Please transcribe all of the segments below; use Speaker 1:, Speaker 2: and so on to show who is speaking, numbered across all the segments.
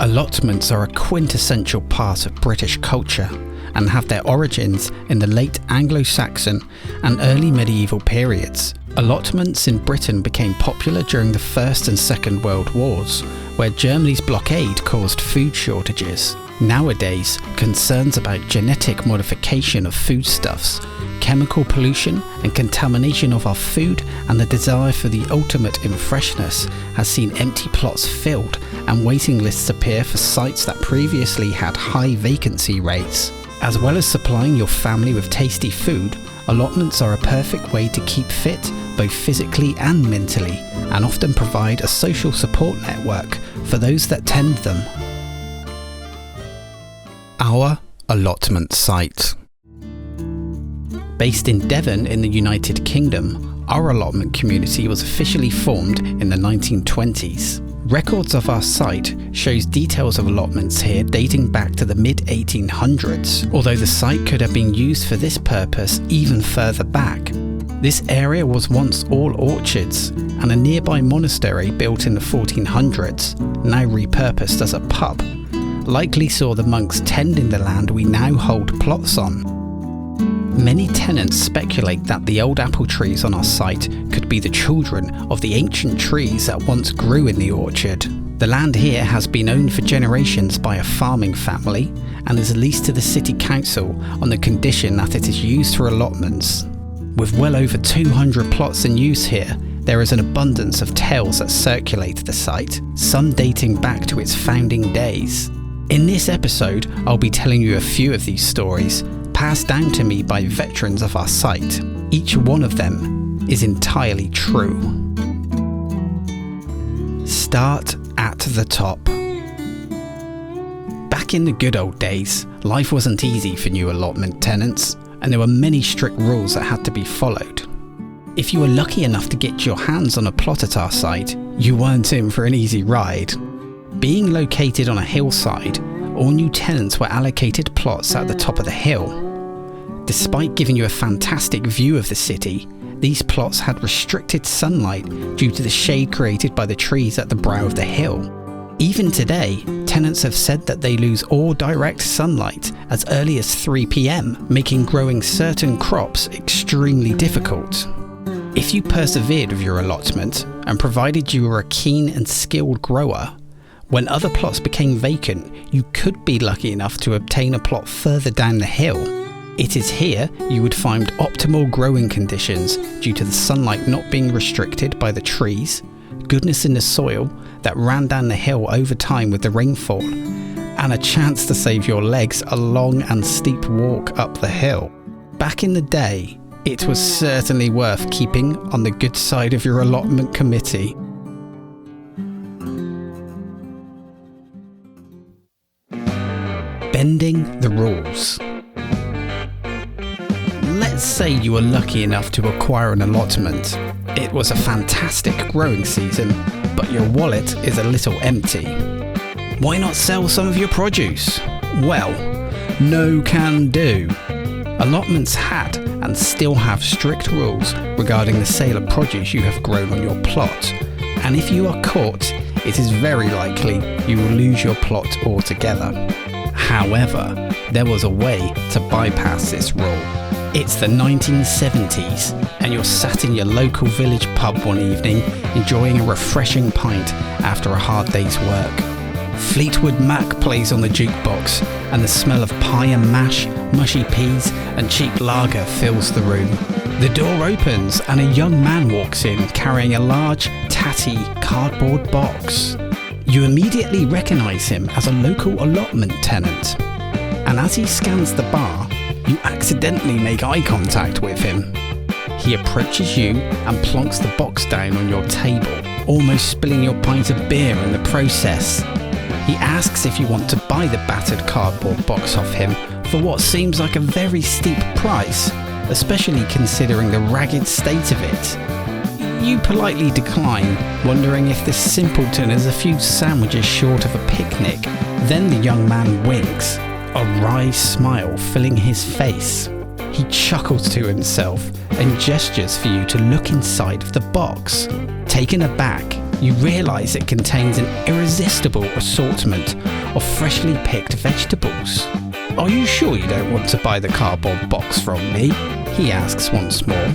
Speaker 1: Allotments are a quintessential part of British culture and have their origins in the late Anglo-Saxon and early medieval periods. Allotments in Britain became popular during the First and Second World Wars, where Germany's blockade caused food shortages. Nowadays, concerns about genetic modification of foodstuffs, chemical pollution and contamination of our food, and the desire for the ultimate in freshness has seen empty plots filled and waiting lists appear for sites that previously had high vacancy rates. As well as supplying your family with tasty food, allotments are a perfect way to keep fit, both physically and mentally, and often provide a social support network for those that tend them. Our allotment site. Based in Devon in the United Kingdom, our allotment community was officially formed in the 1920s. Records of our site shows details of allotments here dating back to the mid-1800s, although the site could have been used for this purpose even further back. This area was once all orchards, and a nearby monastery built in the 1400s, now repurposed as a pub, likely saw the monks tending the land we now hold plots on. Many tenants speculate that the old apple trees on our site could be the children of the ancient trees that once grew in the orchard. The land here has been owned for generations by a farming family and is leased to the city council on the condition that it is used for allotments. With well over 200 plots in use here, there is an abundance of tales that circulate the site, some dating back to its founding days. In this episode, I'll be telling you a few of these stories, passed down to me by veterans of our site. Each one of them is entirely true. Start at the top. Back in the good old days, life wasn't easy for new allotment tenants, and there were many strict rules that had to be followed. If you were lucky enough to get your hands on a plot at our site, you weren't in for an easy ride. Being located on a hillside, all new tenants were allocated plots at the top of the hill. Despite giving you a fantastic view of the city, these plots had restricted sunlight due to the shade created by the trees at the brow of the hill. Even today, tenants have said that they lose all direct sunlight as early as 3 p.m, making growing certain crops extremely difficult. If you persevered with your allotment and provided you were a keen and skilled grower, when other plots became vacant, you could be lucky enough to obtain a plot further down the hill. It is here you would find optimal growing conditions due to the sunlight not being restricted by the trees, goodness in the soil that ran down the hill over time with the rainfall, and a chance to save your legs a long and steep walk up the hill. Back in the day, it was certainly worth keeping on the good side of your allotment committee. Bending the rules. Let's say you were lucky enough to acquire an allotment. It was a fantastic growing season, but your wallet is a little empty. Why not sell some of your produce? Well, no can do. Allotments had and still have strict rules regarding the sale of produce you have grown on your plot, and if you are caught, it is very likely you will lose your plot altogether. However, there was a way to bypass this rule. It's the 1970s, and you're sat in your local village pub one evening enjoying a refreshing pint after a hard day's work. Fleetwood Mac plays on the jukebox, and the smell of pie and mash, mushy peas and cheap lager fills the room. The door opens and a young man walks in carrying a large, tatty cardboard box. You immediately recognise him as a local allotment tenant, and as he scans the bar, you accidentally make eye contact with him. He approaches you and plonks the box down on your table, almost spilling your pint of beer in the process. He asks if you want to buy the battered cardboard box off him for what seems like a very steep price, especially considering the ragged state of it. You politely decline, wondering if this simpleton is a few sandwiches short of a picnic. Then the young man winks, a wry smile filling his face. He chuckles to himself and gestures for you to look inside of the box. Taken aback, you realise it contains an irresistible assortment of freshly picked vegetables. "Are you sure you don't want to buy the cardboard box from me?" he asks once more.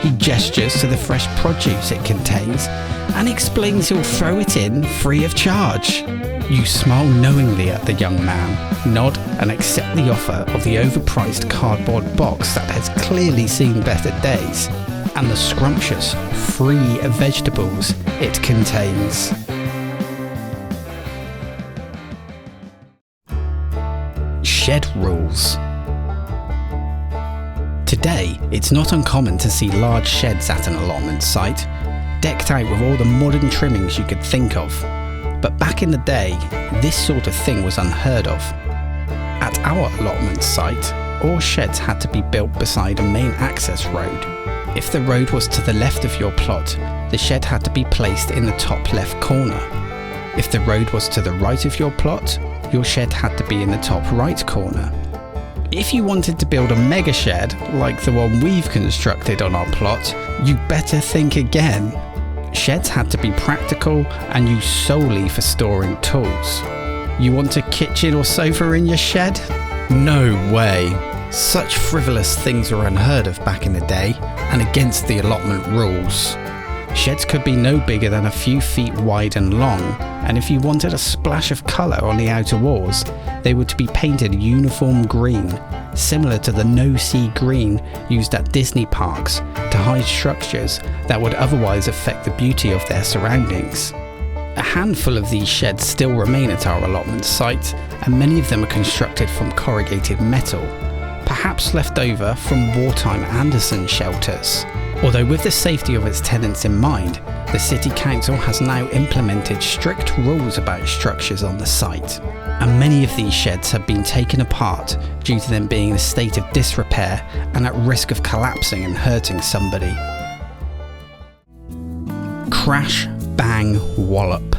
Speaker 1: He gestures to the fresh produce it contains and explains he'll throw it in free of charge. You smile knowingly at the young man, nod and accept the offer of the overpriced cardboard box that has clearly seen better days, and the scrumptious, free vegetables it contains. Shed rules. Today, it's not uncommon to see large sheds at an allotment site, decked out with all the modern trimmings you could think of. But back in the day, this sort of thing was unheard of. At our allotment site, all sheds had to be built beside a main access road. If the road was to the left of your plot, the shed had to be placed in the top left corner. If the road was to the right of your plot, your shed had to be in the top right corner. If you wanted to build a mega shed like the one we've constructed on our plot, you better think again. Sheds had to be practical and used solely for storing tools. You want a kitchen or sofa in your shed? No way. Such frivolous things were unheard of back in the day and against the allotment rules. Sheds could be no bigger than a few feet wide and long, and if you wanted a splash of colour on the outer walls, they were to be painted uniform green, similar to the no-see green used at Disney parks to hide structures that would otherwise affect the beauty of their surroundings. A handful of these sheds still remain at our allotment site, and many of them are constructed from corrugated metal, perhaps left over from wartime Anderson shelters. Although with the safety of its tenants in mind, the City Council has now implemented strict rules about structures on the site, and many of these sheds have been taken apart due to them being in a state of disrepair and at risk of collapsing and hurting somebody. Crash, bang, wallop.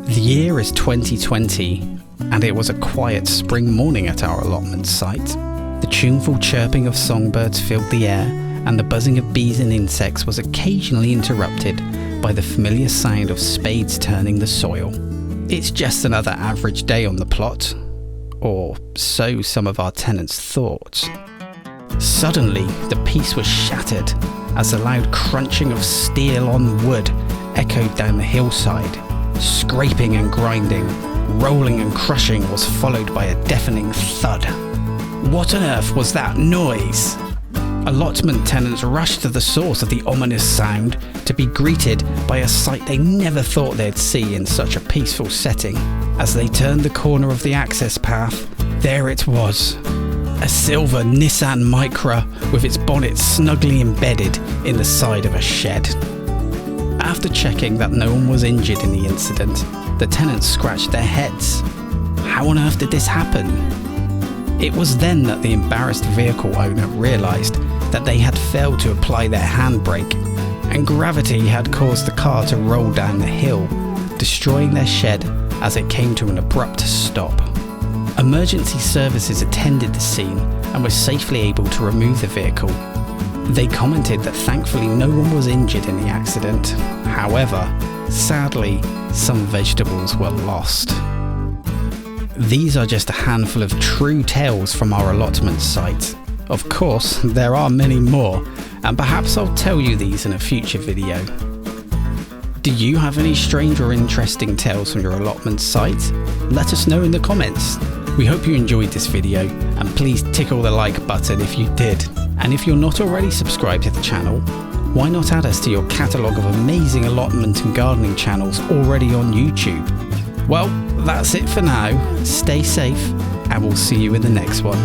Speaker 1: The year is 2020, and it was a quiet spring morning at our allotment site. The tuneful chirping of songbirds filled the air, and the buzzing of bees and insects was occasionally interrupted by the familiar sound of spades turning the soil. It's just another average day on the plot, or so some of our tenants thought. Suddenly, the peace was shattered as the loud crunching of steel on wood echoed down the hillside. Scraping and grinding, rolling and crushing was followed by a deafening thud. What on earth was that noise? Allotment tenants rushed to the source of the ominous sound to be greeted by a sight they never thought they'd see in such a peaceful setting. As they turned the corner of the access path, there it was. A silver Nissan Micra with its bonnet snugly embedded in the side of a shed. After checking that no one was injured in the incident, the tenants scratched their heads. How on earth did this happen? It was then that the embarrassed vehicle owner realised that they had failed to apply their handbrake, and gravity had caused the car to roll down the hill, destroying their shed as it came to an abrupt stop. Emergency services attended the scene and were safely able to remove the vehicle. They commented that thankfully no one was injured in the accident. However, sadly, some vegetables were lost. These are just a handful of true tales from our allotment site. Of course, there are many more, and perhaps I'll tell you these in a future video. Do you have any strange or interesting tales from your allotment site? Let us know in the comments. We hope you enjoyed this video, and please tickle the like button if you did. And if you're not already subscribed to the channel, why not add us to your catalogue of amazing allotment and gardening channels already on YouTube? Well, that's it for now. Stay safe, and we'll see you in the next one.